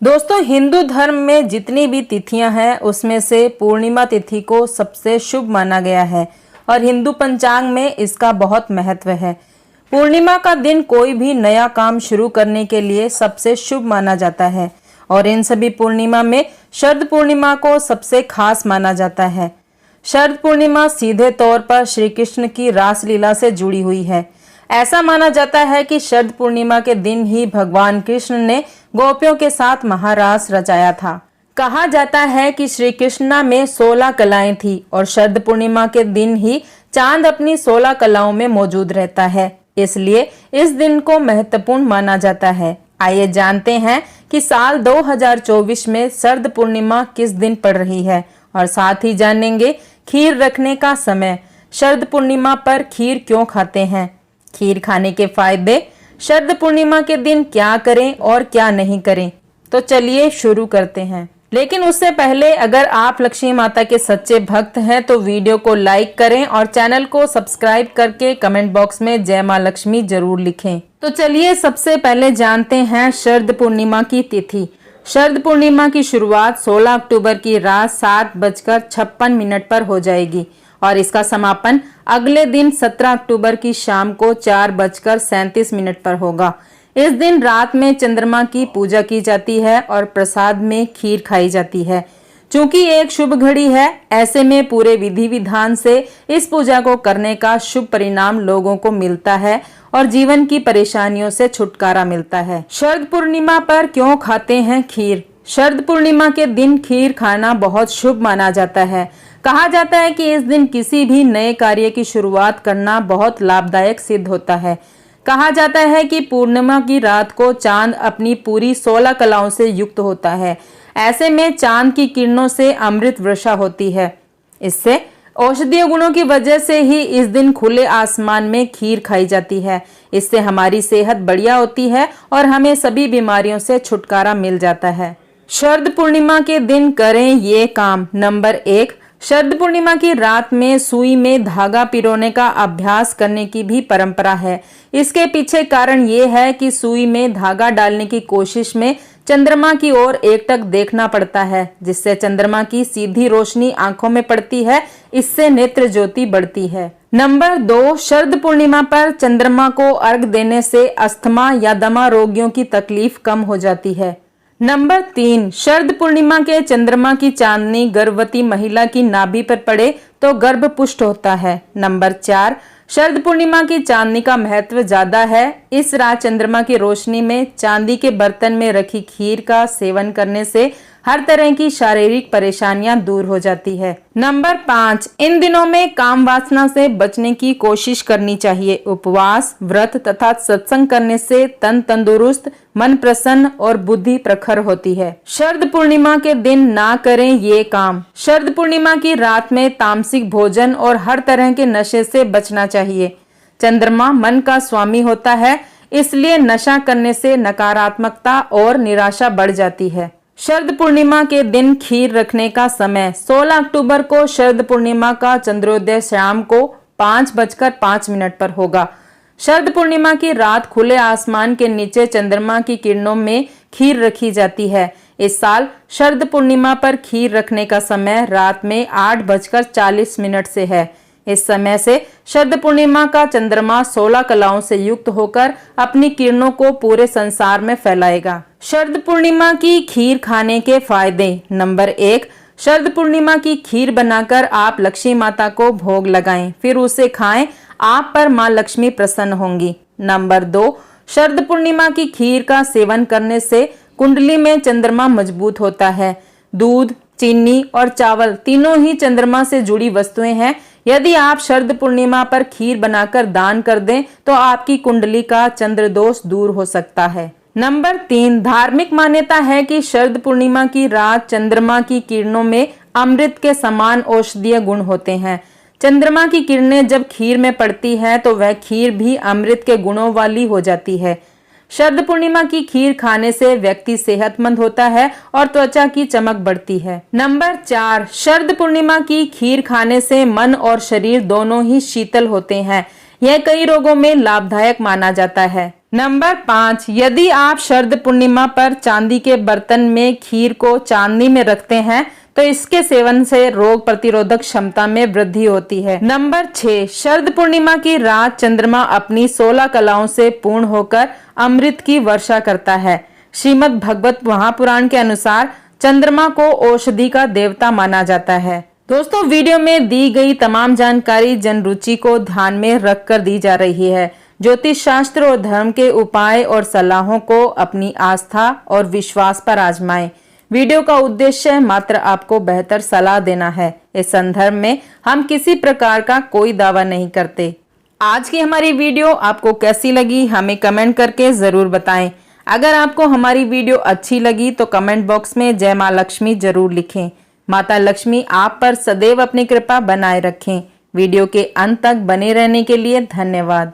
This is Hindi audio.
दोस्तों, हिंदू धर्म में जितनी भी तिथियां हैं उसमें से पूर्णिमा तिथि को सबसे शुभ माना गया है और हिंदू पंचांग में इसका बहुत महत्व है। पूर्णिमा का दिन कोई भी नया काम शुरू करने के लिए सबसे शुभ माना जाता है और इन सभी पूर्णिमा में शरद पूर्णिमा को सबसे खास माना जाता है। शरद पूर्णिमा सीधे तौर पर श्री कृष्ण की रासलीला से जुड़ी हुई है। ऐसा माना जाता है कि शरद पूर्णिमा के दिन ही भगवान कृष्ण ने गोपियों के साथ महारास रचाया था। कहा जाता है कि श्री कृष्णा में 16 कलाएं थी और शरद पूर्णिमा के दिन ही चांद अपनी 16 कलाओं में मौजूद रहता है, इसलिए इस दिन को महत्वपूर्ण माना जाता है। आइए जानते हैं कि साल 2024 में शरद पूर्णिमा किस दिन पड़ रही है और साथ ही जानेंगे खीर रखने का समय। शरद पूर्णिमा पर खीर क्यों खाते हैं, खीर खाने के फायदे, शरद पूर्णिमा के दिन क्या करें और क्या नहीं करें। तो चलिए शुरू करते हैं। लेकिन उससे पहले अगर आप लक्ष्मी माता के सच्चे भक्त हैं तो वीडियो को लाइक करें और चैनल को सब्सक्राइब करके कमेंट बॉक्स में जय मां लक्ष्मी जरूर लिखें। तो चलिए सबसे पहले जानते हैं शरद पूर्णिमा की तिथि। शरद पूर्णिमा की शुरुआत 16 अक्टूबर की रात 7:56 पर हो जाएगी और इसका समापन अगले दिन 17 अक्टूबर की शाम को 4:37 पर होगा। इस दिन रात में चंद्रमा की पूजा की जाती है और प्रसाद में खीर खाई जाती है। चूंकि एक शुभ घड़ी है, ऐसे में पूरे विधि विधान से इस पूजा को करने का शुभ परिणाम लोगों को मिलता है और जीवन की परेशानियों से छुटकारा मिलता है। शरद पूर्णिमा पर क्यों खाते हैं खीर? शरद पूर्णिमा के दिन खीर खाना बहुत शुभ माना जाता है। कहा जाता है कि इस दिन किसी भी नए कार्य की शुरुआत करना बहुत लाभदायक सिद्ध होता है। कहा जाता है कि पूर्णिमा की रात को चांद अपनी पूरी 16 कलाओं से युक्त होता है। ऐसे में चांद की किरणों से अमृत वर्षा होती है। इससे औषधीय गुणों की वजह से ही इस दिन खुले आसमान में खीर खाई जाती है। इससे हमारी सेहत बढ़िया होती है और हमें सभी बीमारियों से छुटकारा मिल जाता है। शरद पूर्णिमा के दिन करें ये काम। नंबर 1, शरद पूर्णिमा की रात में सुई में धागा पिरोने का अभ्यास करने की भी परंपरा है। इसके पीछे कारण ये है कि सुई में धागा डालने की कोशिश में चंद्रमा की ओर एकटक देखना पड़ता है, जिससे चंद्रमा की सीधी रोशनी आंखों में पड़ती है। इससे नेत्र ज्योति बढ़ती है। नंबर 2, शरद पूर्णिमा पर चंद्रमा को अर्घ देने से अस्थमा या दमा रोगियों की तकलीफ कम हो जाती है। नंबर 3, शरद पूर्णिमा के चंद्रमा की चांदनी गर्भवती महिला की नाभि पर पड़े तो गर्भ पुष्ट होता है। नंबर 4, शरद पूर्णिमा की चांदनी का महत्व ज्यादा है। इस रात चंद्रमा की रोशनी में चांदी के बर्तन में रखी खीर का सेवन करने से हर तरह की शारीरिक परेशानियां दूर हो जाती है। नंबर 5, इन दिनों में काम वासना से बचने की कोशिश करनी चाहिए। उपवास, व्रत तथा सत्संग करने से तन तंदुरुस्त, मन प्रसन्न और बुद्धि प्रखर होती है। शरद पूर्णिमा के दिन ना करें ये काम। शरद पूर्णिमा की रात में तामसिक भोजन और हर तरह के नशे से बचना चाहिए। चंद्रमा मन का स्वामी होता है, इसलिए नशा करने से नकारात्मकता और निराशा बढ़ जाती है। शरद पूर्णिमा के दिन खीर रखने का समय। 16 अक्टूबर को शरद पूर्णिमा का चंद्रोदय शाम को 5:05 पर होगा। शरद पूर्णिमा की रात खुले आसमान के नीचे चंद्रमा की किरणों में खीर रखी जाती है। इस साल शरद पूर्णिमा पर खीर रखने का समय रात में 8:40 से है। इस समय से शरद पूर्णिमा का चंद्रमा 16 कलाओं से युक्त होकर अपनी किरणों को पूरे संसार में फैलाएगा। शरद पूर्णिमा की खीर खाने के फायदे। नंबर 1, शरद पूर्णिमा की खीर बनाकर आप लक्ष्मी माता को भोग लगाएं, फिर उसे खाएं। आप पर मां लक्ष्मी प्रसन्न होंगी। नंबर 2, शरद पूर्णिमा की खीर का सेवन करने से कुंडली में चंद्रमा मजबूत होता है। दूध, चीनी और चावल तीनों ही चंद्रमा से जुड़ी वस्तुएं हैं। यदि आप शरद पूर्णिमा पर खीर बनाकर दान कर दें तो आपकी कुंडली का चंद्र दोष दूर हो सकता है। नंबर 3, धार्मिक मान्यता है कि शरद पूर्णिमा की रात चंद्रमा की किरणों में अमृत के समान औषधीय गुण होते हैं। चंद्रमा की किरणें जब खीर में पड़ती है तो वह खीर भी अमृत के गुणों वाली हो जाती है। शरद पूर्णिमा की खीर खाने से व्यक्ति सेहतमंद होता है और त्वचा की चमक बढ़ती है। नंबर 4, शरद पूर्णिमा की खीर खाने से मन और शरीर दोनों ही शीतल होते हैं। यह कई रोगों में लाभदायक माना जाता है। नंबर 5, यदि आप शरद पूर्णिमा पर चांदी के बर्तन में खीर को चांदनी में रखते हैं तो इसके सेवन से रोग प्रतिरोधक क्षमता में वृद्धि होती है। नंबर 6, शरद पूर्णिमा की रात चंद्रमा अपनी 16 कलाओं से पूर्ण होकर अमृत की वर्षा करता है। श्रीमद् भगवत महापुराण के अनुसार चंद्रमा को औषधि का देवता माना जाता है। दोस्तों, वीडियो में दी गई तमाम जानकारी जन रुचि को ध्यान में रखकर दी जा रही है। ज्योतिष शास्त्र और धर्म के उपाय और सलाहों को अपनी आस्था और विश्वास पर आजमाएं। वीडियो का उद्देश्य मात्र आपको बेहतर सलाह देना है। इस संदर्भ में हम किसी प्रकार का कोई दावा नहीं करते। आज की हमारी वीडियो आपको कैसी लगी हमें कमेंट करके जरूर बताएं। अगर आपको हमारी वीडियो अच्छी लगी तो कमेंट बॉक्स में जय मां लक्ष्मी जरूर लिखें। माता लक्ष्मी आप पर सदैव अपनी कृपा बनाए रखें। वीडियो के अंत तक बने रहने के लिए धन्यवाद।